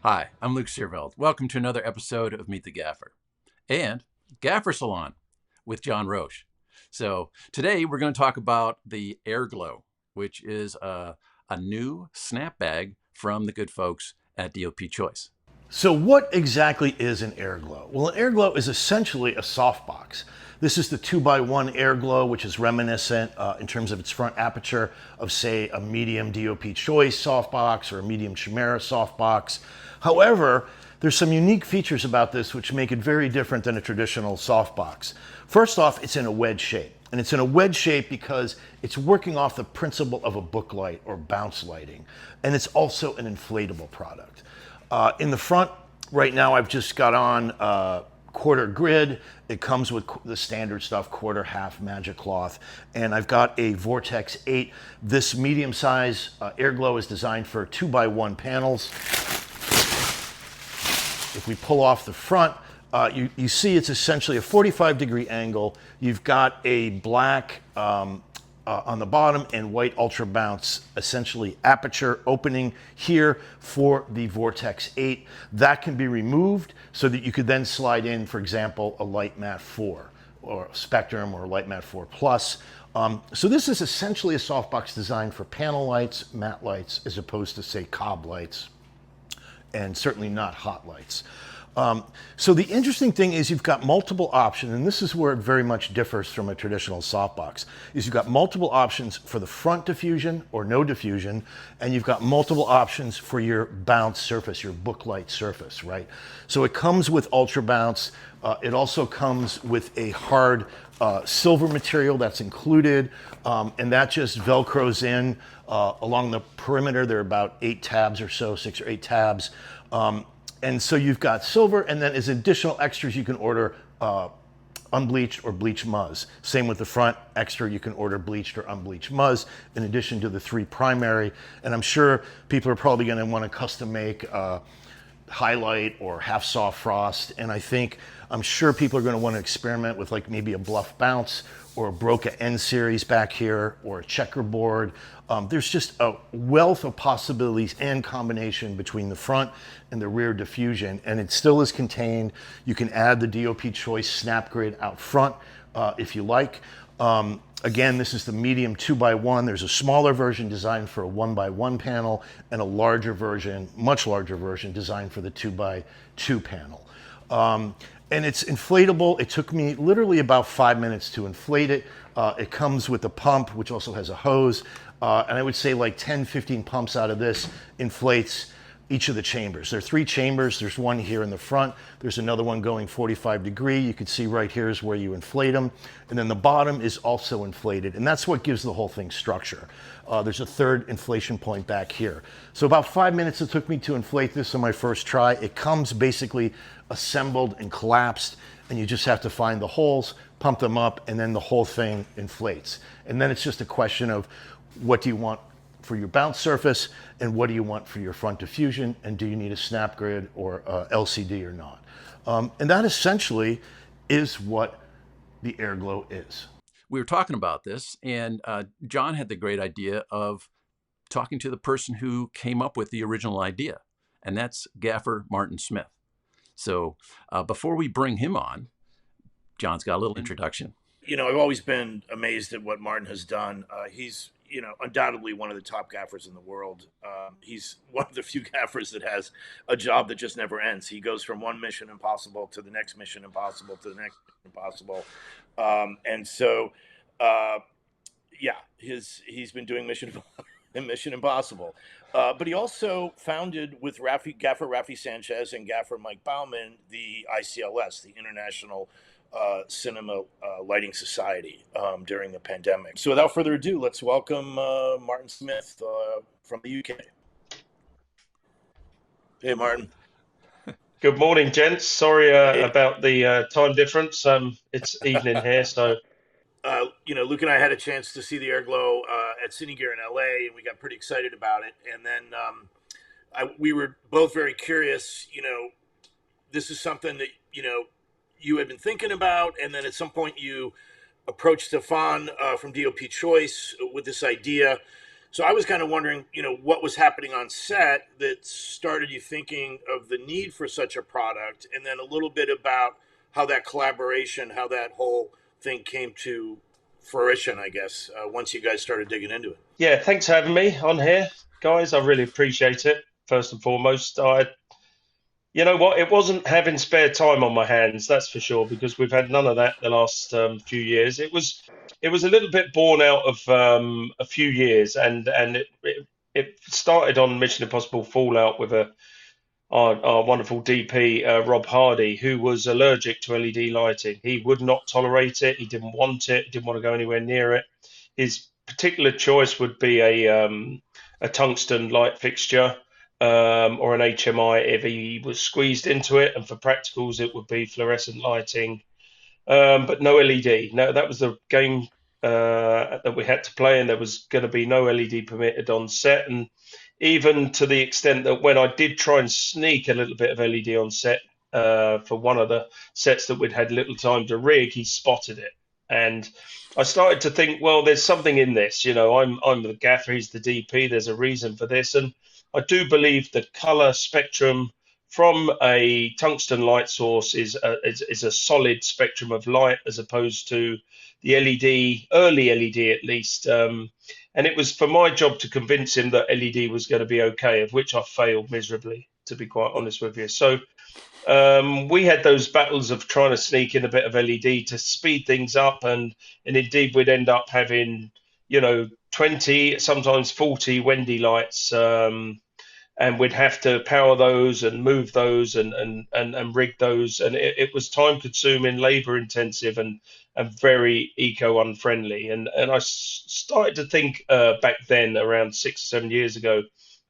Hi, I'm Luke Seerveld. Welcome to another episode of Meet the Gaffer and Gaffer Salon with John Roche. So today we're going to talk about the Air Glow, which is a new snap bag from the good folks at DOP Choice. So what exactly is an air glow? Well, an air glow is essentially a softbox. This is the 2x1 air glow, which is reminiscent in terms of its front aperture of, say, a medium DOP Choice softbox or a medium Chimera softbox. However, there's some unique features about this which make it very different than a traditional softbox. First off, it's in a wedge shape. And it's in a wedge shape because it's working off the principle of a book light or bounce lighting. And it's also an inflatable product. In the front, right now, I've just got on quarter grid. It comes with the standard stuff, quarter, half, magic cloth. And I've got a Vortex 8. This medium size air glow is designed for 2x1 panels. If we pull off the front, you see it's essentially a 45-degree angle. You've got a black on the bottom and white ultra bounce, essentially aperture opening here for the Vortex 8. That can be removed so that you could then slide in, for example, a Light Matte 4 or Spectrum or Light Matte 4 Plus. So this is essentially a softbox designed for panel lights, matte lights, as opposed to, say, cob lights, and certainly not hot lights. So the interesting thing is you've got multiple options, and this is where it very much differs from a traditional softbox, is you've got multiple options for the front diffusion or no diffusion, and you've got multiple options for your bounce surface, your book light surface, right? So it comes with ultra bounce. It also comes with a hard silver material that's included, and that just Velcros in along the perimeter. There are about 8 tabs or so, 6 or 8 tabs. And so you've got silver, and then as additional extras, you can order unbleached or bleached muzz. Same with the front extra, you can order bleached or unbleached muzz in addition to the 3 primary. And I'm sure people are probably going to want to custom make highlight or half soft frost. And I'm sure people are going to want to experiment with like maybe a bluff bounce or a Broca N series back here or a checkerboard. There's just a wealth of possibilities and combination between the front and the rear diffusion, and it still is contained. You can add the DOP Choice snap grid out front if you like. Again, this is the medium 2x1. There's a smaller version designed for a 1x1 panel and a larger version, much larger version, designed for the 2x2 panel. And it's inflatable. It took me literally about 5 minutes to inflate it. It comes with a pump, which also has a hose. And I would say like 10, 15 pumps out of this inflates each of the chambers. There are 3 chambers. There's one here in the front. There's another one going 45 degree. You can see right here is where you inflate them. And then the bottom is also inflated. And that's what gives the whole thing structure. There's a third inflation point back here. So about 5 minutes it took me to inflate this on my first try. It comes basically assembled and collapsed, and you just have to find the holes, pump them up, and then the whole thing inflates. And then it's just a question of what do you want for your bounce surface and what do you want for your front diffusion, and do you need a snap grid or LCD or not. And that essentially is what the Air Glow is. We were talking about this, and John had the great idea of talking to the person who came up with the original idea, and that's Gaffer Martin Smith. So before we bring him on, John's got a little introduction. You know, I've always been amazed at what Martin has done. He's, undoubtedly one of the top gaffers in the world. He's one of the few gaffers that has a job that just never ends. He goes from one Mission Impossible to the next Mission Impossible to the next Mission Impossible. He's been doing Mission Impossible. But he also founded with Gaffer Rafi Sanchez and Gaffer Mike Bauman the ICLS, the International Cinema Lighting Society, during the pandemic. So without further ado, let's welcome Martin Smith from the UK. Hey, Martin. Good morning, gents. Sorry about the time difference. It's evening here, so... Luke and I had a chance to see the Air Glow at Cinegear in LA, and we got pretty excited about it. And then we were both very curious. This is something that you had been thinking about, and then at some point you approached Stefan from DOP Choice with this idea. So I was kind of wondering, what was happening on set that started you thinking of the need for such a product, and then a little bit about how that collaboration, how that whole thing came to fruition, I guess, once you guys started digging into it. Yeah, thanks for having me on here, guys. I really appreciate it. First and foremost, you know what, it wasn't having spare time on my hands, that's for sure, because we've had none of that the last few years. It was a little bit born out of a few years, and it started on Mission Impossible Fallout with our wonderful DP, Rob Hardy, who was allergic to LED lighting. He would not tolerate it. He didn't want it. Didn't want to go anywhere near it. His particular choice would be a tungsten light fixture, or an HMI if he was squeezed into it. And for practicals, it would be fluorescent lighting, but no LED. No, that was the game that we had to play, and there was going to be no LED permitted on set. And even to the extent that when I did try and sneak a little bit of LED on set, for one of the sets that we'd had little time to rig, he spotted it. And I started to think, well, there's something in this. I'm the gaffer, he's the DP. There's a reason for this, and I do believe the color spectrum from a tungsten light source is a solid spectrum of light, as opposed to the LED, early LED at least. And it was for my job to convince him that LED was going to be okay, of which I failed miserably, to be quite honest with you. So we had those battles of trying to sneak in a bit of LED to speed things up, and indeed we'd end up having 20, sometimes 40 Wendy lights, and we'd have to power those and move those and rig those, and it was time consuming, labor intensive, and very eco unfriendly. And I started to think back then, around 6 or 7 years ago,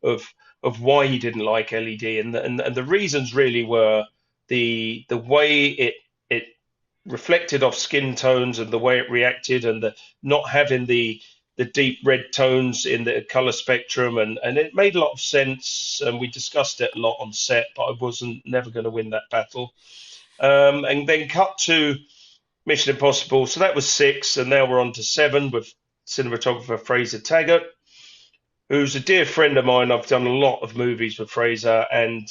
of why he didn't like LED, and the reasons really were the way it reflected off skin tones, and the way it reacted, and the not having the deep red tones in the color spectrum, and it made a lot of sense, and we discussed it a lot on set, but I wasn't never going to win that battle. And then cut to Mission Impossible, so that was 6, and now we're on to 7 with cinematographer Fraser Taggart, who's a dear friend of mine. I've done a lot of movies with Fraser, and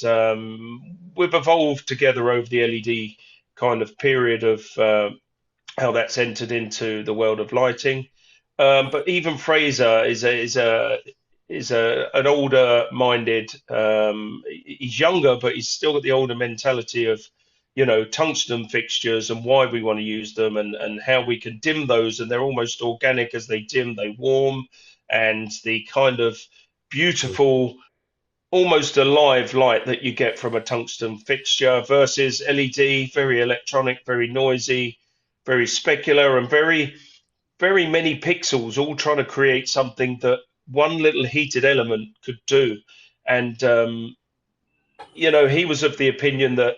we've evolved together over the LED kind of period of how that's entered into the world of lighting. But even Fraser is an older minded. He's younger, but he's still got the older mentality of, tungsten fixtures, and why we want to use them, and how we can dim those, and they're almost organic. As they dim, they warm, and the kind of beautiful, almost alive light that you get from a tungsten fixture versus LED, very electronic, very noisy, very specular, and very many pixels, all trying to create something that one little heated element could do. And he was of the opinion that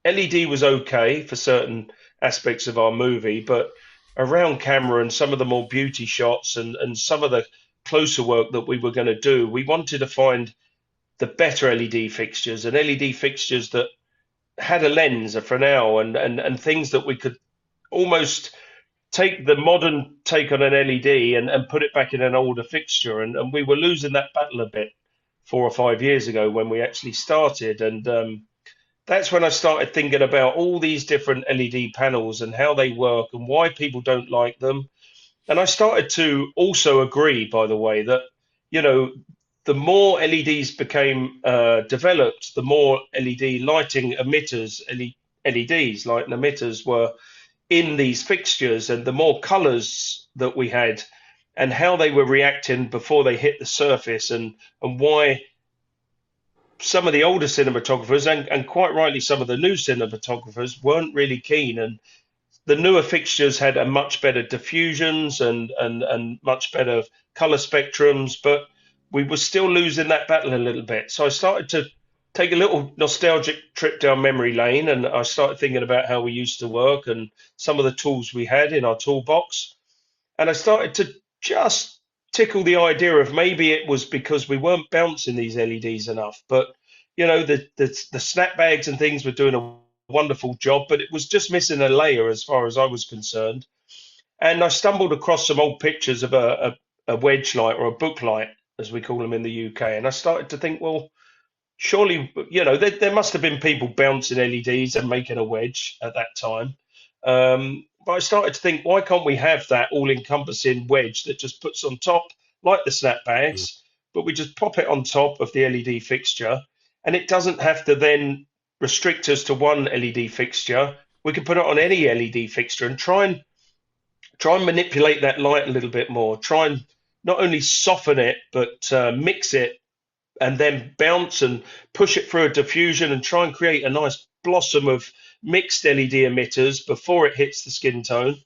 LED was okay for certain aspects of our movie, but around camera and some of the more beauty shots, and some of the closer work that we were going to do, we wanted to find the better LED fixtures, and LED fixtures that had a lens, a Fresnel, and things that we could almost take the modern take on an LED and put it back in an older fixture. And we were losing that battle a bit 4 or 5 years ago when we actually started. And that's when I started thinking about all these different LED panels and how they work and why people don't like them. And I started to also agree, by the way, that, the more LEDs became developed, the more LED lighting emitters, LEDs, lighting emitters, were in these fixtures, and the more colors that we had, and how they were reacting before they hit the surface, and why some of the older cinematographers, and quite rightly some of the new cinematographers, weren't really keen. And the newer fixtures had a much better diffusions and much better color spectrums, but we were still losing that battle a little bit. So I started to take a little nostalgic trip down memory lane, and I started thinking about how we used to work and some of the tools we had in our toolbox. And I started to just tickle the idea of maybe it was because we weren't bouncing these LEDs enough. But the snap bags and things were doing a wonderful job, but it was just missing a layer as far as I was concerned. And I stumbled across some old pictures of a a wedge light or a book light, as we call them in the UK. And I started to think, well, surely, there must have been people bouncing LEDs and making a wedge at that time. But I started to think, why can't we have that all-encompassing wedge that just puts on top, like the snapbags, but we just pop it on top of the LED fixture, and it doesn't have to then restrict us to one LED fixture. We can put it on any LED fixture and try and manipulate that light a little bit more. Try and not only soften it, but mix it and then bounce and push it through a diffusion and try and create a nice blossom of mixed LED emitters before it hits the skin tone.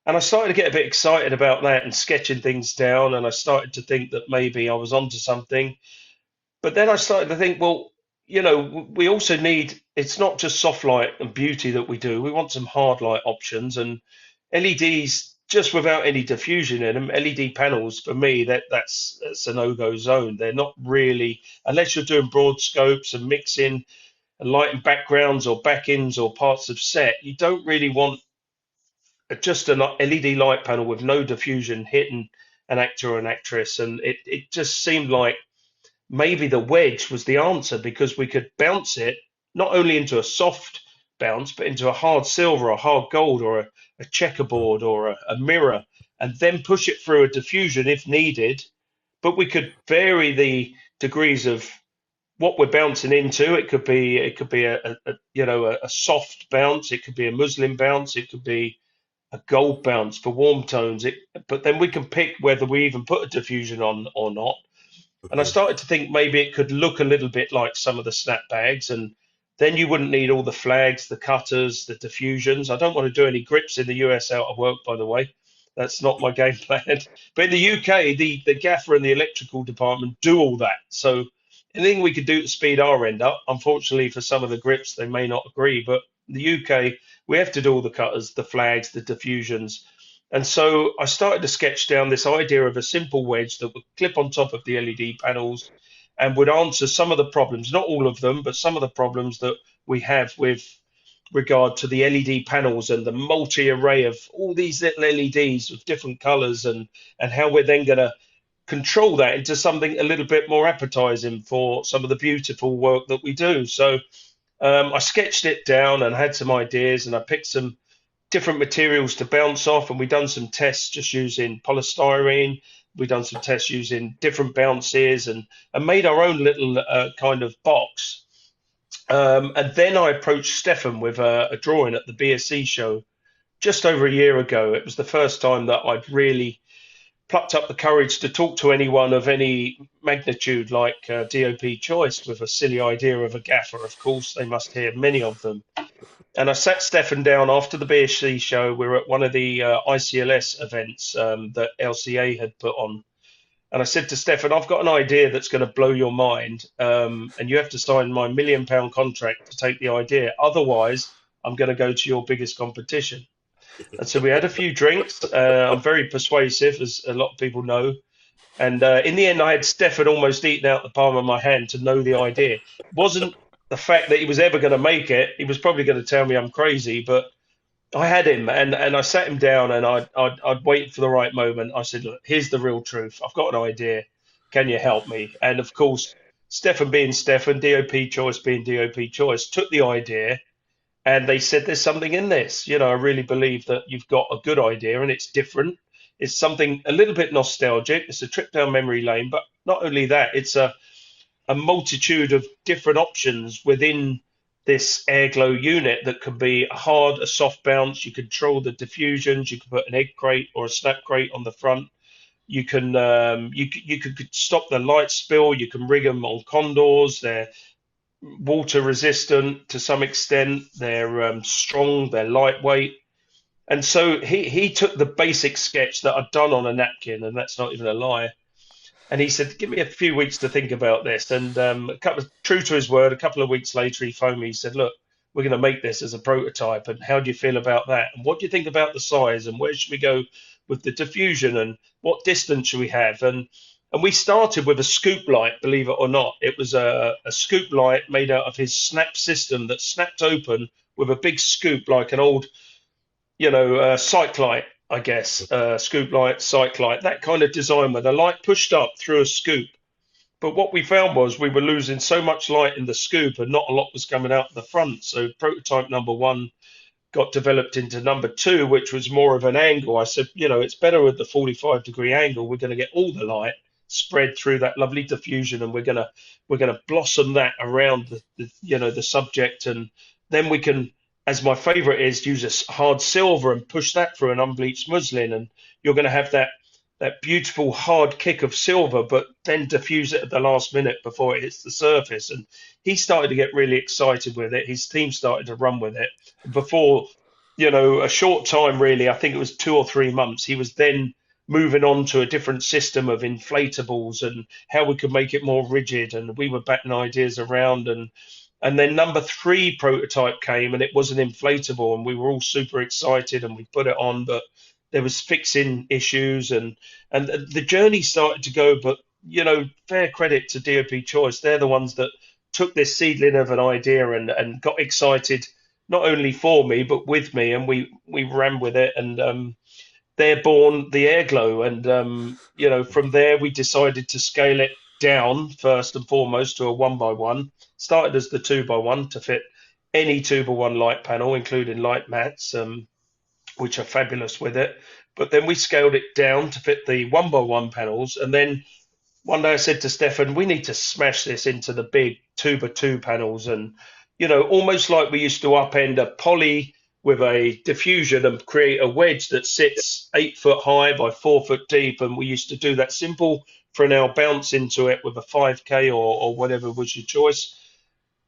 And I started to get a bit excited about that and sketching things down. And I started to think that maybe I was onto something. But then I started to think, well, we also need, it's not just soft light and beauty that we do. We want some hard light options, and LEDs just without any diffusion in them, LED panels for me, that's a no-go zone. They're not really, unless you're doing broad scopes and mixing and lighting backgrounds or back-ends or parts of set, you don't really want just an LED light panel with no diffusion hitting an actor or an actress. And it just seemed like maybe the wedge was the answer, because we could bounce it not only into a soft bounce, but into a hard silver or hard gold or a checkerboard or a mirror, and then push it through a diffusion if needed. But we could vary the degrees of what we're bouncing into. It could be a soft bounce. It could be a muslin bounce. It could be a gold bounce for warm tones. But then we can pick whether we even put a diffusion on or not. And I started to think maybe it could look a little bit like some of the snapbags, and then you wouldn't need all the flags, the cutters, the diffusions. I don't want to do any grips in the US out of work, by the way. That's not my game plan. But in the UK, the gaffer and the electrical department do all that. So anything we could do to speed our end up, unfortunately for some of the grips, they may not agree. But in the UK, we have to do all the cutters, the flags, the diffusions. And so I started to sketch down this idea of a simple wedge that would clip on top of the LED panels and would answer some of the problems, not all of them, but some of the problems that we have with regard to the LED panels and the multi-array of all these little LEDs with different colors, and how we're then going to control that into something a little bit more appetizing for some of the beautiful work that we do. So I sketched it down and had some ideas, and I picked some different materials to bounce off, and we've done some tests just using polystyrene. We've done some tests using different bounces, and made our own little kind of box. And then I approached Stefan with a drawing at the BSC show just over a year ago. It was the first time that I'd really plucked up the courage to talk to anyone of any magnitude like DOP Choice with a silly idea of a gaffer. Of course, they must hear many of them. And I sat Stefan down after the BSC show. We were at one of the ICLS events that LCA had put on. And I said to Stefan, I've got an idea that's going to blow your mind. And you have to sign my £1 million contract to take the idea. Otherwise, I'm going to go to your biggest competition. And so we had a few drinks. I'm very persuasive, as a lot of people know. And in the end, I had Stefan almost eaten out the palm of my hand to know the idea. It wasn't the fact that he was ever going to make it. He was probably going to tell me I'm crazy, but I had him, and I sat him down, and I'd wait for the right moment. I said, look, here's the real truth. I've got an idea. Can you help me? And of course, Stefan being Stefan, DOP Choice being DOP Choice, took the idea, and they said, there's something in this. I really believe that you've got a good idea, and it's different. It's something a little bit nostalgic. It's a trip down memory lane, but not only that, it's a multitude of different options within this airglow unit that could be a hard, a soft bounce. You control the diffusions. You can put an egg crate or a snap crate on the front. You can you could stop the light spill. You can rig them on condors. They're water resistant to some extent. They're strong. They're lightweight. And so he took the basic sketch that I'd done on a napkin, and that's not even a lie. And he said, give me a few weeks to think about this. And true to his word, a couple of weeks later, he phoned me. He said, look, we're going to make this as a prototype. And how do you feel about that? And what do you think about the size? And where should we go with the diffusion? And what distance should we have? And we started with a scoop light, believe it or not. It was a scoop light made out of his snap system that snapped open with a big scoop like an old, sight light. I guess, scoop light, cyc light, that kind of design where the light pushed up through a scoop. But what we found was we were losing so much light in the scoop and not a lot was coming out the front. So prototype number one got developed into number two, which was more of an angle. I said, it's better with the 45-degree angle. We're going to get all the light spread through that lovely diffusion, and we're going to blossom that around the subject, and then we can, as my favorite is, use a hard silver and push that through an unbleached muslin, and you're going to have that beautiful hard kick of silver, but then diffuse it at the last minute before it hits the surface. And he started to get really excited with it. His team started to run with it. Before, a short time, really, I think it was 2 or 3 months, he was then moving on to a different system of inflatables and how we could make it more rigid. And we were batting ideas around. And then number three prototype came, and it was an inflatable, and we were all super excited, and we put it on, but there was fixing issues, and the journey started to go. But fair credit to DOP Choice. They're the ones that took this seedling of an idea and got excited, not only for me but with me, and we ran with it, and they're born the Airglow. And from there we decided to scale it down first and foremost to a 1x1. Started as the 2x1 to fit any 2x1 light panel, including light mats, which are fabulous with it. But then we scaled it down to fit the 1x1 panels. And then one day I said to Stefan, we need to smash this into the big 2x2 panels. And, almost like we used to upend a poly with a diffusion and create a wedge that sits 8 foot high by 4 foot deep. And we used to do that simple Fresnel bounce into it with a 5K or whatever was your choice.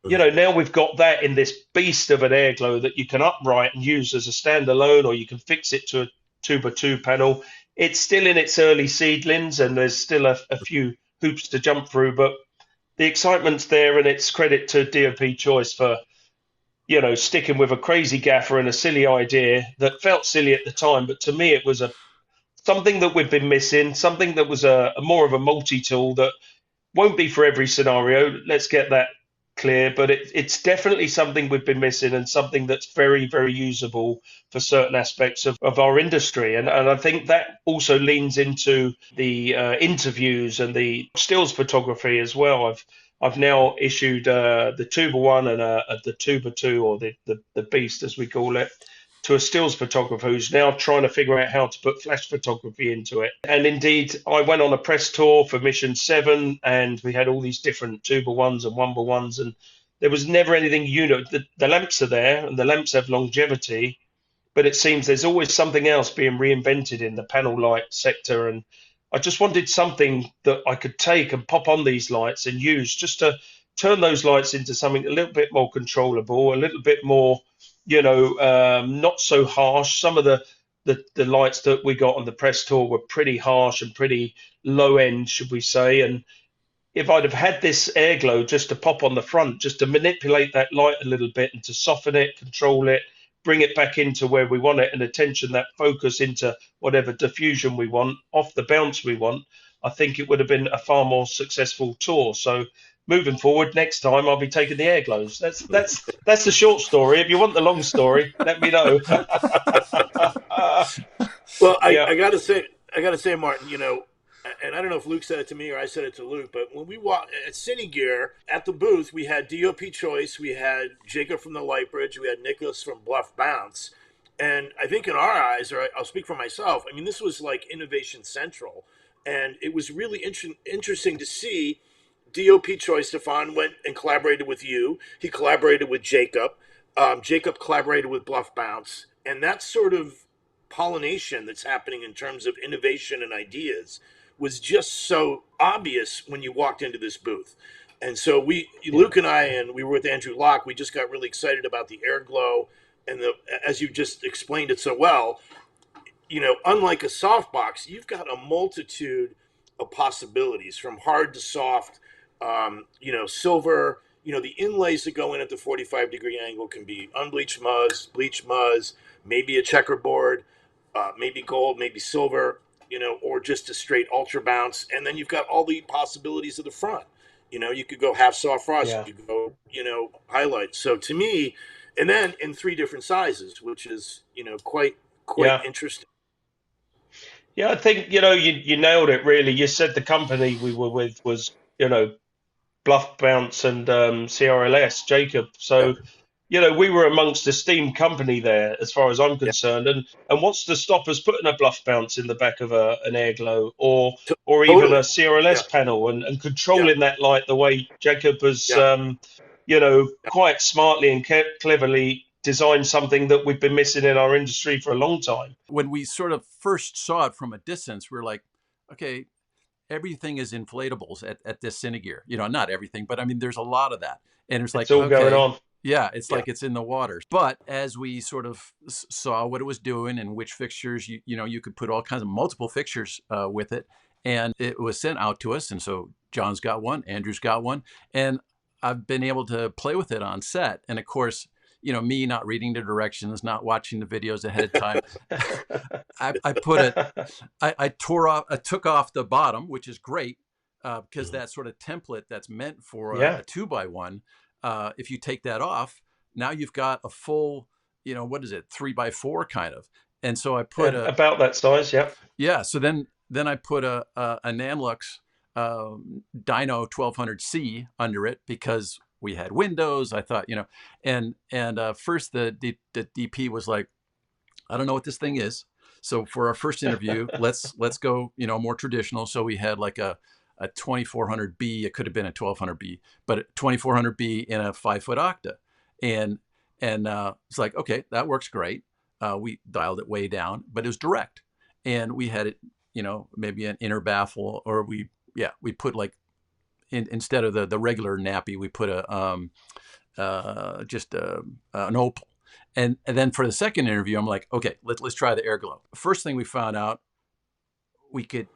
Now we've got that in this beast of an Airglow that you can upright and use as a standalone, or you can fix it to a 2x2 panel. It's still in its early seedlings, and there's still a few hoops to jump through, but the excitement's there, and it's credit to DOP Choice for, sticking with a crazy gaffer and a silly idea that felt silly at the time, but to me it was something that we've been missing, something that was a more of a multi-tool that won't be for every scenario. Let's get that clear, but it's definitely something we've been missing, and something that's very, very usable for certain aspects of our industry. And I think that also leans into the interviews and the stills photography as well. I've now issued the 2x1 and the 2x2, or the beast as we call it, to a stills photographer who's now trying to figure out how to put flash photography into it. And indeed, I went on a press tour for Mission 7, and we had all these different 2x1s and 1x1s, and there was never anything the lamps are there, and the lamps have longevity, but it seems there's always something else being reinvented in the panel light sector. And I just wanted something that I could take and pop on these lights and use, just to turn those lights into something a little bit more controllable, a little bit more, not so harsh. Some of the lights that we got on the press tour were pretty harsh and pretty low end, should we say. And if I'd have had this Airglow just to pop on the front, just to manipulate that light a little bit and to soften it, control it, bring it back into where we want it, and attention that focus into whatever diffusion we want, off the bounce we want, I think it would have been a far more successful tour. So moving forward, next time I'll be taking the Airglows. That's the short story. If you want the long story, let me know. Well, I gotta say, Martin, and I don't know if Luke said it to me or I said it to Luke, but when we walked at Cine Gear at the booth, we had DOP Choice, we had Jacob from the Lightbridge, we had Nicholas from Bluff Bounce, and I think in our eyes, or I'll speak for myself, I mean, this was like Innovation Central, and it was really interesting to see. DOP Choice, Stefan, went and collaborated with you. He collaborated with Jacob. Jacob collaborated with Bluff Bounce, and that sort of pollination that's happening in terms of innovation and ideas was just so obvious when you walked into this booth. And so Luke and I, and we were with Andrew Locke, we just got really excited about the Airglow, and as you just explained it so well, unlike a softbox, you've got a multitude of possibilities from hard to soft, silver. The inlays that go in at the 45-degree angle can be unbleached muzz, bleached muzz, maybe a checkerboard, maybe gold, maybe silver, or just a straight ultra bounce. And then you've got all the possibilities of the front. You could go half soft frost, you could go, highlight. So to me, and then in 3 different sizes, which is, quite interesting. Yeah, I think, you nailed it really. You said the company we were with was, Bluff Bounce and CRLS, Jacob. Yeah, So, we were amongst esteemed company there, as far as I'm yeah, concerned. And what's to stop us putting a Bluff Bounce in the back of an Airglow, or even a totally. Yeah, CRLS panel, and yeah, controlling that light the way Jacob has, yeah, yeah, quite smartly and cleverly designed something that we've been missing in our industry for a long time. When we sort of first saw it from a distance, we are like, okay, everything is inflatables at this Cinegear. Not everything, but I mean, there's a lot of that. And it's It's like, all going okay, on. yeah, it's yeah, like it's in the water. But as we sort of saw what it was doing and which fixtures, you could put all kinds of multiple fixtures with it. And it was sent out to us. And so John's got one, Andrew's got one. And I've been able to play with it on set. And of course, me not reading the directions, not watching the videos ahead of time. I put it, I took off the bottom, which is great because Mhm. that sort of template that's meant for Yeah. a 2x1, if you take that off, now you've got a full, what is it, 3x4 kind of. And so I put Yeah, a, about that size. Yeah. yeah, so then I put a Nanlux Dyno 1200C under it because we had windows. I thought, and first the DP was like, I don't know what this thing is. So for our first interview, let's go, more traditional. So we had like a 2400B. It could have been a 1200B, but a 2400B in a 5-foot octa, and it's like, okay, that works great. We dialed it way down, but it was direct, and we had it, maybe an inner baffle, or we put like instead of the regular nappy, we put a just an opal. And then for the second interview, I'm like, okay, let's try the Airglow. First thing we found out, we could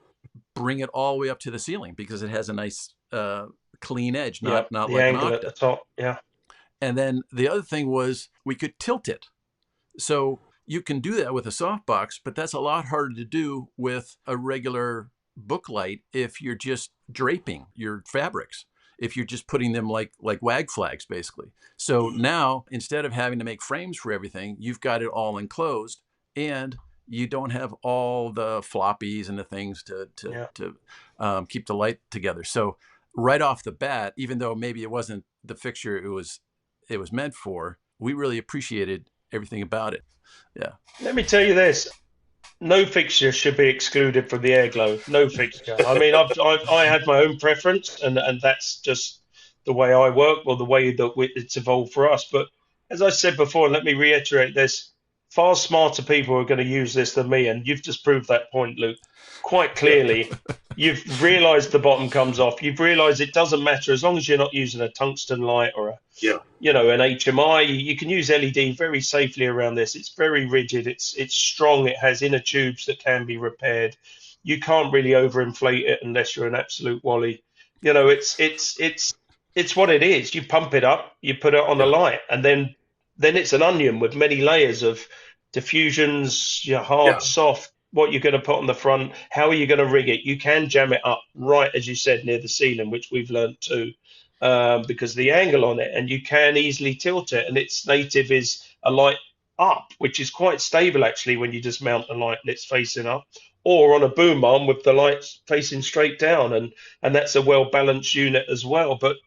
bring it all the way up to the ceiling because it has a nice clean edge, Yeah. not The like an angle at octa. the top. Yeah. And then the other thing was we could tilt it. So you can do that with a softbox, but that's a lot harder to do with a regular book light if you're just draping your fabrics, if you're just putting them like wag flags basically. So now instead of having to make frames for everything, you've got it all enclosed, and you don't have all the floppies and the things Yeah. to keep the light together. So right off the bat, even though maybe it wasn't the fixture it was meant for, we really appreciated everything about it. Yeah. Let me tell you this. No fixture should be excluded from the Airglow. No fixture. I mean, I had my own preference, and that's just the way I work, or the way that it's evolved for us. But as I said before, and let me reiterate this: far smarter people are going to use this than me, and you've just proved that point, Luke, quite yeah, clearly. You've realised the bottom comes off. You've realised it doesn't matter as long as you're not using a tungsten light or yeah, an HMI. You can use LED very safely around this. It's very rigid. It's strong. It has inner tubes that can be repaired. You can't really overinflate it unless you're an absolute wally. It's what it is. You pump it up, you put it on a yeah, light, and then it's an onion with many layers of diffusions, hard, yeah, soft, what you're going to put on the front, how are you going to rig it. You can jam it up right, as you said, near the ceiling, which we've learned too, because of the angle on it, and you can easily tilt it. And its native is a light up, which is quite stable actually when you just mount a light and it's facing up, or on a boom arm with the lights facing straight down, and that's a well balanced unit as well. But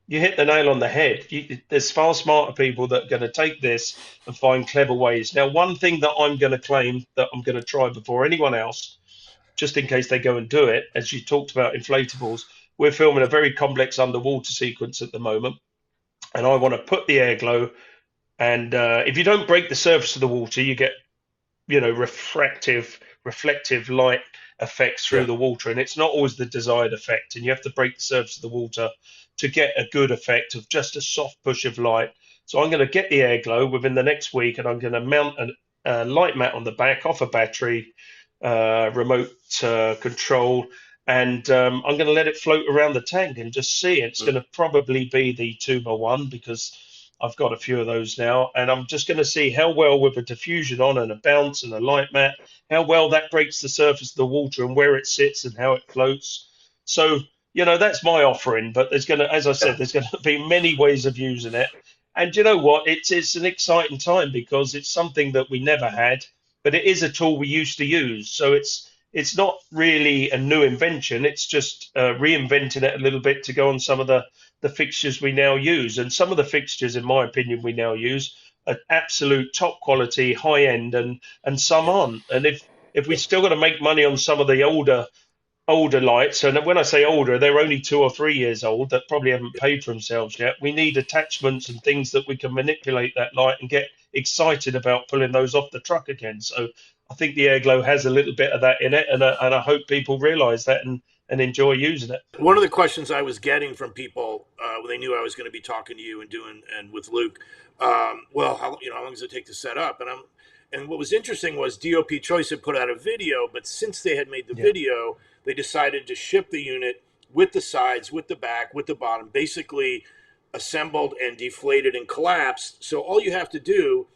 you hit the nail on the head. There's far smarter people that are going to take this and find clever ways. Now, one thing that I'm going to claim that I'm going to try before anyone else, just in case they go and do it, as you talked about inflatables, we're filming a very complex underwater sequence at the moment, and I want to put the Airglow. And if you don't break the surface of the water, you get reflective light effects through yeah, the water, and it's not always the desired effect. And you have to break the surface of the water to get a good effect of just a soft push of light. So I'm going to get the Airglow within the next week, and I'm going to mount a light mat on the back off a battery, remote control, and I'm going to let it float around the tank and just see. It's going to probably be the tuba one because I've got a few of those now, and I'm just going to see how well, with a diffusion on and a bounce and a light mat, how well that breaks the surface of the water and where it sits and how it floats. So, that's my offering, but as I yeah, said, there's going to be many ways of using it. And you know what? It's an exciting time because it's something that we never had, but it is a tool we used to use. So it's not really a new invention. It's just reinventing it a little bit to go on some of the fixtures we now use. And some of the fixtures, in my opinion, we now use are absolute top quality, high end, and some Yeah. aren't. And if we Yeah. still got to make money on some of the older lights, and when I say older, they're only 2 or 3 years old that probably haven't paid for themselves yet. We need attachments and things that we can manipulate that light and get excited about pulling those off the truck again. So I think the Airglow has a little bit of that in it, and I hope people realise that and enjoy using it. One of the questions I was getting from people when they knew I was going to be talking to you and doing and with Luke, well, how long does it take to set up? And what was interesting was DOP Choice had put out a video, but since they had made the video, they decided to ship the unit with the sides, with the back, with the bottom, basically assembled and deflated and collapsed. So all you have to do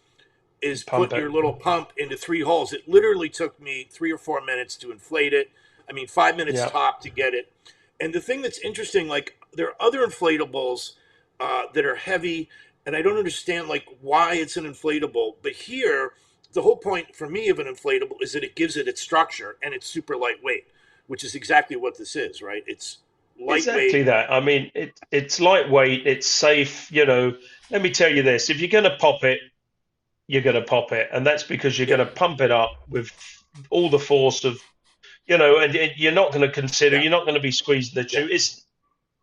is Pump put it. your little pump into 3 holes. It literally took me 3 or 4 minutes to inflate it. I mean, 5 minutes Yeah. top to get it. And the thing that's interesting, like there are other inflatables that are heavy, and I don't understand like why it's an inflatable. But here, the whole point for me of an inflatable is that it gives it its structure and it's super lightweight, which is exactly what this is, right? It's Exactly lightweight. that. I mean, it's lightweight, it's safe. Let me tell you this: if you're going to pop it, you're going to pop it, and that's because you're Yeah, going to pump it up with all the force of, and you're not going to consider, yeah, you're not going to be squeezing the yeah, tube.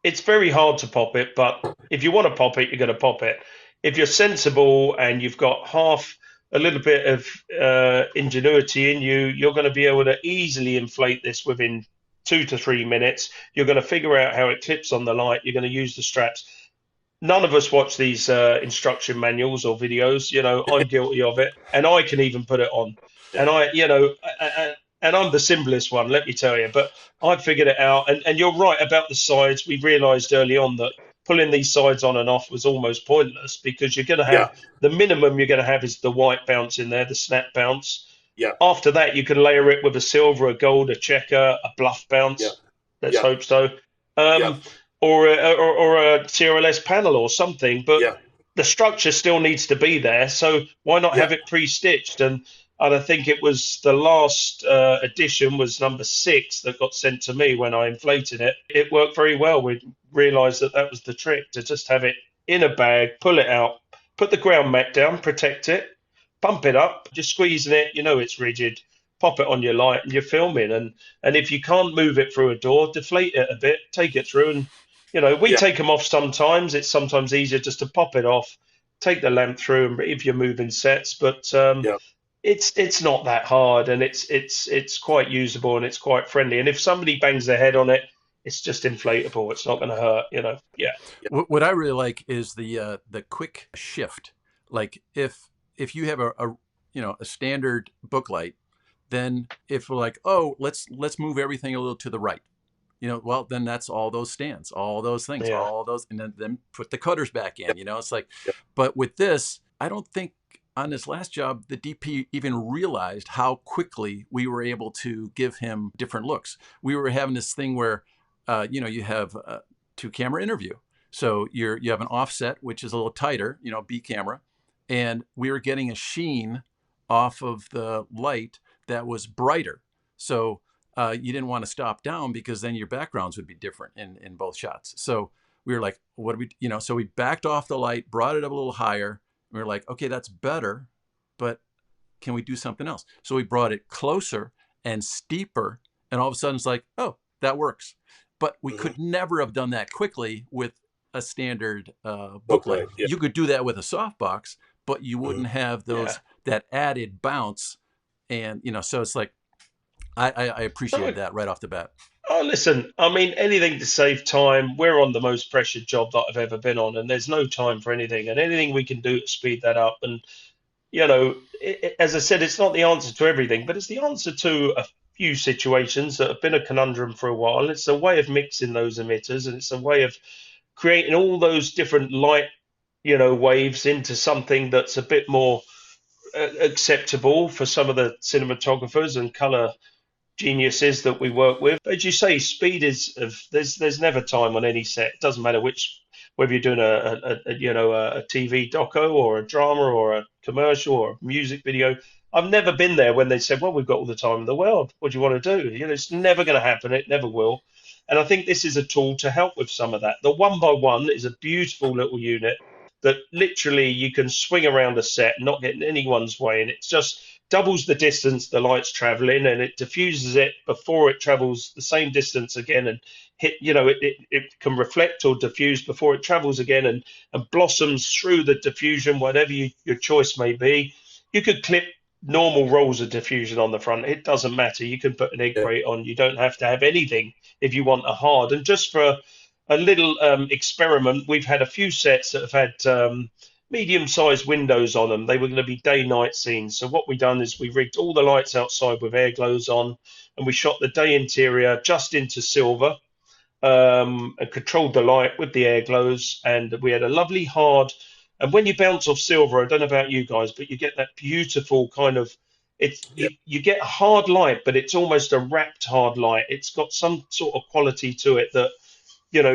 It's very hard to pop it, but if you want to pop it, you're going to pop it. If you're sensible and you've got a little bit of ingenuity in you, you're going to be able to easily inflate this within 2 to 3 minutes. You're going to figure out how it clips on the light. You're going to use the straps. None of us watch these instruction manuals or videos. I'm guilty of it, and I can even put it on. yeah, And and I'm the simplest one, let me tell you. But I figured it out, and you're right about the sides. We realised early on that pulling these sides on and off was almost pointless because you're going to yeah, have the minimum you're going to have is the white bounce in there, the snap bounce. yeah, After that, you can layer it with a silver, a gold, a checker, a bluff yeah, bounce. Let's yeah, hope so. yeah, Um, or a CRLS panel or something, but yeah, the structure still needs to be there. So why not yeah, have it pre-stitched? And I think it was the last edition was number 6 that got sent to me when I inflated it. It worked very well. We realised that was the trick, to just have it in a bag, pull it out, put the ground mat down, protect it, pump it up, just squeezing it. It's rigid. Pop it on your light and you're filming. And if you can't move it through a door, deflate it a bit, take it through, and we yeah, take them off sometimes. It's sometimes easier just to pop it off, take the lamp through, and if you're moving sets, but yeah. it's not that hard, and it's quite usable and it's quite friendly. And if somebody bangs their head on it, it's just inflatable. It's not going to hurt. Yeah. What I really like is the quick shift. Like if you have a standard book light, then if we're like, oh, let's move everything a little to the right, well, then that's all those stands, all those things, Yeah. all those, and then put the cutters back in. It's like, Yeah. but with this, I don't think on this last job the DP even realized how quickly we were able to give him different looks. We were having this thing where, you have a 2-camera interview. So you have an offset, which is a little tighter, B camera, and we were getting a sheen off of the light that was brighter. So you didn't want to stop down because then your backgrounds would be different in both shots. So we were like, what do we, so we backed off the light, brought it up a little higher. And we were like, okay, that's better, but can we do something else? So we brought it closer and steeper, and all of a sudden it's like, oh, that works. But we could never have done that quickly with a standard book light. Okay. Yeah. You could do that with a softbox, but you wouldn't have Yeah. that added bounce. And, so it's like, I appreciate that right off the bat. Oh, listen, I mean, anything to save time. We're on the most pressured job that I've ever been on, and there's no time for anything. And anything we can do to speed that up. And, as I said, it's not the answer to everything, but it's the answer to a few situations that have been a conundrum for a while. It's a way of mixing those emitters, and it's a way of creating all those different light, waves into something that's a bit more acceptable for some of the cinematographers and color geniuses that we work with. As you say, speed is there's never time on any set. It doesn't matter which whether you're doing a TV doco or a drama or a commercial or a music video. I've never been there when they said, "Well, we've got all the time in the world. What do you want to do?" It's never going to happen. It never will. And I think this is a tool to help with some of that. The one by one is a beautiful little unit that literally you can swing around a set, not getting anyone's way, and it just doubles the distance the light's traveling, and it diffuses it before it travels the same distance again, and it can reflect or diffuse before it travels again, and blossoms through the diffusion, whatever your choice may be. You could clip normal rolls of diffusion on the front. It doesn't matter. You can put an egg Yeah. crate on. You don't have to have anything if you want a hard. And just for a little experiment, we've had a few sets that have had medium-sized windows on them. They were going to be day-night scenes. So what we done is we rigged all the lights outside with air glows on, and we shot the day interior just into silver, and controlled the light with the air glows. And we had a lovely hard. And when you bounce off silver, I don't know about you guys, but you get that beautiful kind of Yeah. you get a hard light, but it's almost a wrapped hard light. It's got some sort of quality to it that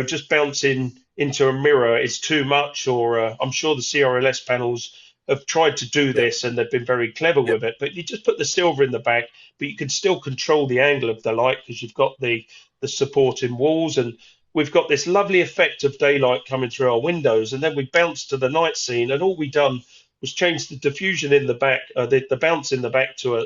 just bouncing into a mirror is too much. Or I'm sure the CRLS panels have tried to do Yeah. this and they've been very clever Yeah. with it. But you just put the silver in the back, but you can still control the angle of the light because you've got the supporting walls, and we've got this lovely effect of daylight coming through our windows. And then we bounce to the night scene, and all we done was change the diffusion in the back, the bounce in the back to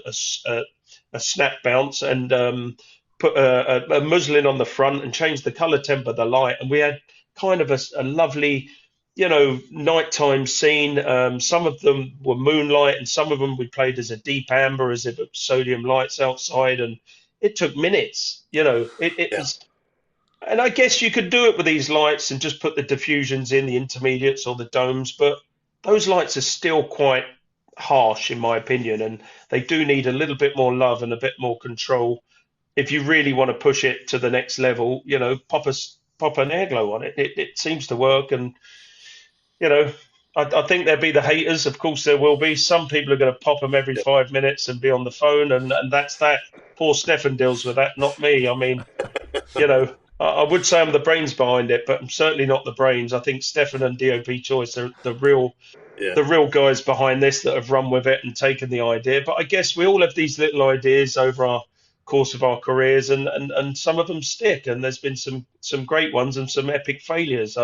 a snap bounce, and put a muslin on the front and change the color temp of the light. And we had kind of a lovely, nighttime scene. Some of them were moonlight, and some of them we played as a deep amber, as if it was sodium lights outside. And it took minutes. It Yeah. was. And I guess you could do it with these lights and just put the diffusions in, the intermediates or the domes, but those lights are still quite harsh, in my opinion, and they do need a little bit more love and a bit more control. If you really want to push it to the next level, pop an airglow on it. It seems to work, and you know, I think there'll be the haters. Of course, there will be. Some people are going to pop them every Yeah. 5 minutes and be on the phone, and that's that. Poor Stefan deals with that, not me. I mean, I would say I'm the brains behind it, but I'm certainly not the brains. I think Stefan and DOP Choice are Yeah. the real guys behind this that have run with it and taken the idea. But I guess we all have these little ideas over our course of our careers, and some of them stick. And there's been some great ones and some epic failures.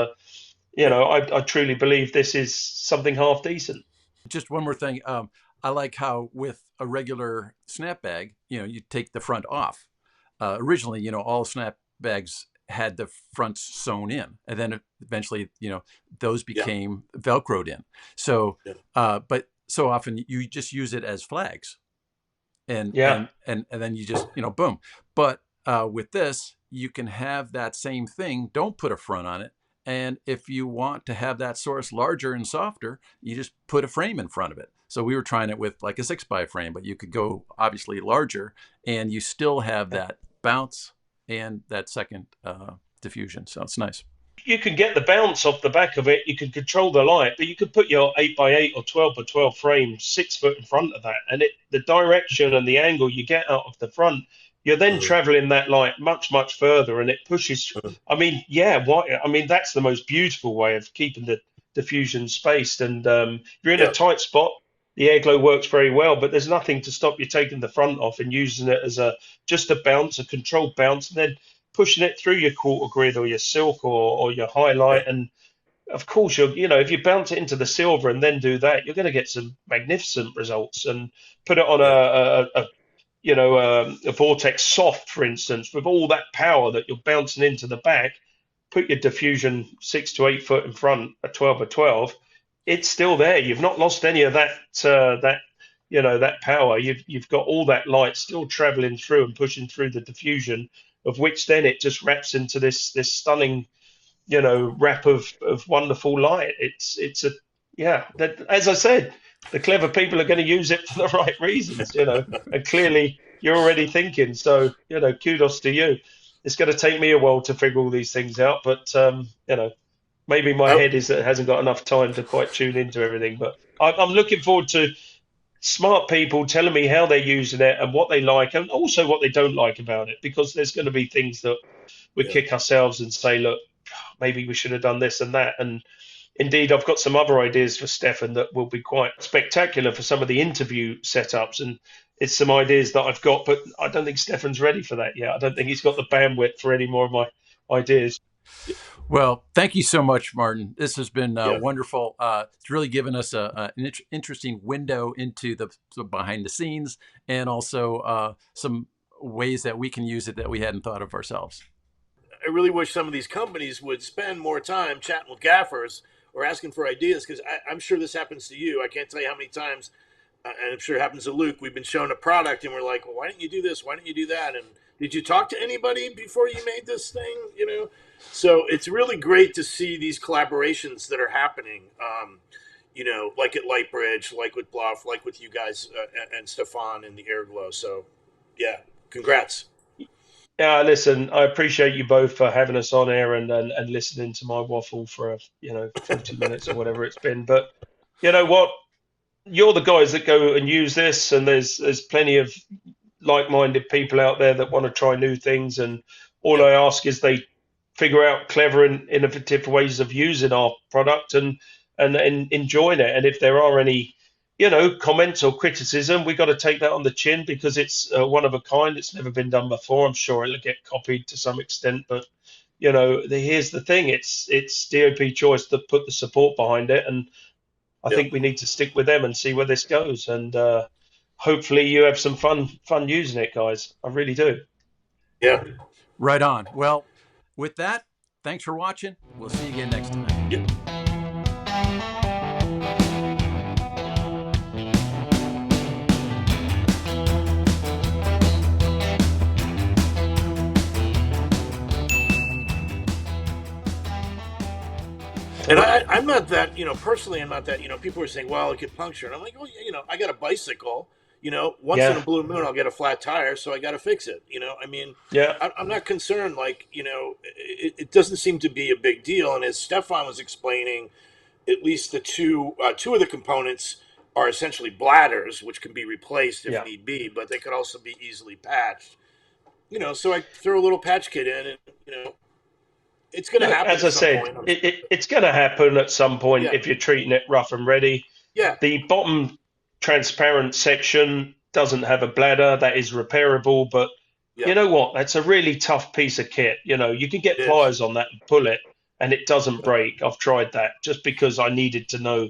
Yeah. I truly believe this is something half decent. Just one more thing. I like how with a regular snap bag, you take the front off. Originally, all snap bags had the fronts sewn in, and then eventually, those Yeah. became Velcroed in. So, Yeah. but so often you just use it as flags, and Yeah, and then you just boom. But with this, you can have that same thing. Don't put a front on it. And if you want to have that source larger and softer, you just put a frame in front of it. So we were trying it with like a 6x frame, but you could go obviously larger, and you still have that bounce and that second diffusion. So it's nice. you can get the bounce off the back of it. You can control the light, but you could put your 8x8 or 12x12 frame 6 foot in front of that, and the direction and the angle you get out of the front, you're then Mhm. traveling that light much further, and it pushes. Mhm. I mean, yeah, I mean, that's the most beautiful way of keeping the diffusion spaced. And if you're in a Yeah. tight spot, the airglow works very well, but there's nothing to stop you taking the front off and using it as just a bounce, a controlled bounce, and then pushing it through your quarter grid or your silk or your Yeah. highlight. And of course, if you bounce it into the silver and then do that, you're going to get some magnificent results. And put it on Yeah. a vortex soft, for instance, with all that power that you're bouncing into the back. Put your diffusion 6 to 8 foot in front at 12 or 12. It's still there. You've not lost any of that power. You've got all that light still traveling through and pushing through the diffusion, of which then it just wraps into this stunning, wrap of wonderful light. It's a yeah. That, as I said, the clever people are going to use it for the right reasons, and clearly you're already thinking. So kudos to you. It's going to take me a while to figure all these things out, but maybe my I, head hasn't got enough time to quite tune into everything. But I'm looking forward to smart people telling me how they're using it and what they like, and also what they don't like about it, because there's going to be things that we yeah. kick ourselves and say, look, maybe we should have done this and that. And indeed, I've got some other ideas for Stefan that will be quite spectacular for some of the interview setups. And it's some ideas that I've got, but I don't think Stefan's ready for that yet. I don't think he's got the bandwidth for any more of my ideas. Well, thank you so much, Martin. This has been Yeah. wonderful. It's really given us an interesting window into the behind the scenes, and also some ways that we can use it that we hadn't thought of ourselves. I really wish some of these companies would spend more time chatting with gaffers or asking for ideas, because I'm sure this happens to you. I can't tell you how many times, and I'm sure it happens to Luke. We've been shown a product and we're like, well, why didn't you do this? Why didn't you do that? And did you talk to anybody before you made this thing? So it's really great to see these collaborations that are happening. Like at Lightbridge, like with Bluff, like with you guys and Stefan and the Airglow. So, yeah, congrats. Yeah, listen, I appreciate you both for having us on air and listening to my waffle for 40 minutes or whatever it's been. But you know what? You're the guys that go and use this, and there's plenty of like-minded people out there that want to try new things. And all I ask is they figure out clever and innovative ways of using our product and enjoying it. And if there are any comments or criticism, we got to take that on the chin, because it's one of a kind. It's never been done before. I'm sure it'll get copied to some extent, but here's the thing: it's DOP Choice that put the support behind it, and I think we need to stick with them and see where this goes. And hopefully, you have some fun using it, guys. I really do. Yeah. Right on. Well, with that, thanks for watching. We'll see you again next time. Yeah. And I'm not that, personally, I'm not that, people are saying, well, it could puncture. And I'm like, well, I got a bicycle, once in a blue moon, I'll get a flat tire. So I got to fix it. I'm not concerned. Like, it doesn't seem to be a big deal. And as Stefan was explaining, at least the two of the components are essentially bladders, which can be replaced if need be, but they could also be easily patched. So I throw a little patch kit in and, it's going to happen. As I said, it's going to happen at some point if you're treating it rough and ready. Yeah. The bottom transparent section doesn't have a bladder. That is repairable, but you know what? That's a really tough piece of kit. You can get pliers on that and pull it, and it doesn't break. I've tried that just because I needed to know.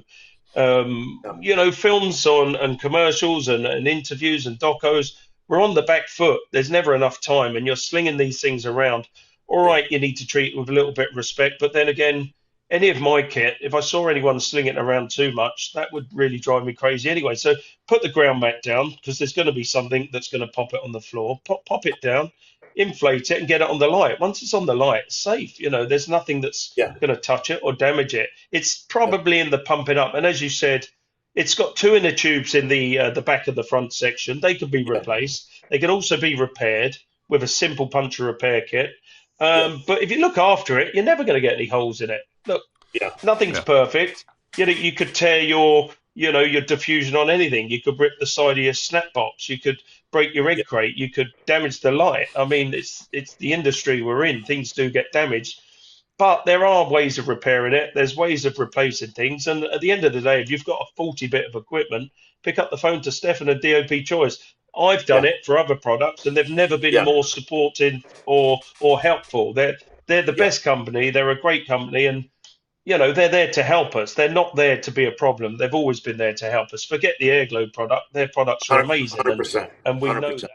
Films and commercials and interviews and docos, we're on the back foot. There's never enough time, and you're slinging these things around. All right, you need to treat it with a little bit of respect. But then again, any of my kit, if I saw anyone slinging it around too much, that would really drive me crazy anyway. So put the ground mat down, because there's going to be something that's going to pop it on the floor. Pop it down, inflate it, and get it on the light. Once it's on the light, it's safe. There's nothing that's going to touch it or damage it. It's probably in the pumping up. And as you said, it's got 2 inner tubes in the back of the front section. They can be replaced. They can also be repaired with a simple puncture repair kit. But if you look after it, you're never going to get any holes in it. Look, nothing's perfect. You could tear your diffusion on anything. You could rip the side of your snap box. You could break your egg crate. You could damage the light. I mean, it's the industry we're in. Things do get damaged. But there are ways of repairing it. There's ways of replacing things. And at the end of the day, if you've got a faulty bit of equipment, pick up the phone to Stefan at DOP Choice. I've done it for other products, and they've never been more supportive or helpful. They're the best company. They're a great company, and they're there to help us. They're not there to be a problem. They've always been there to help us. Forget the Airglow product. Their products are amazing, 100%, and we know 100%. that.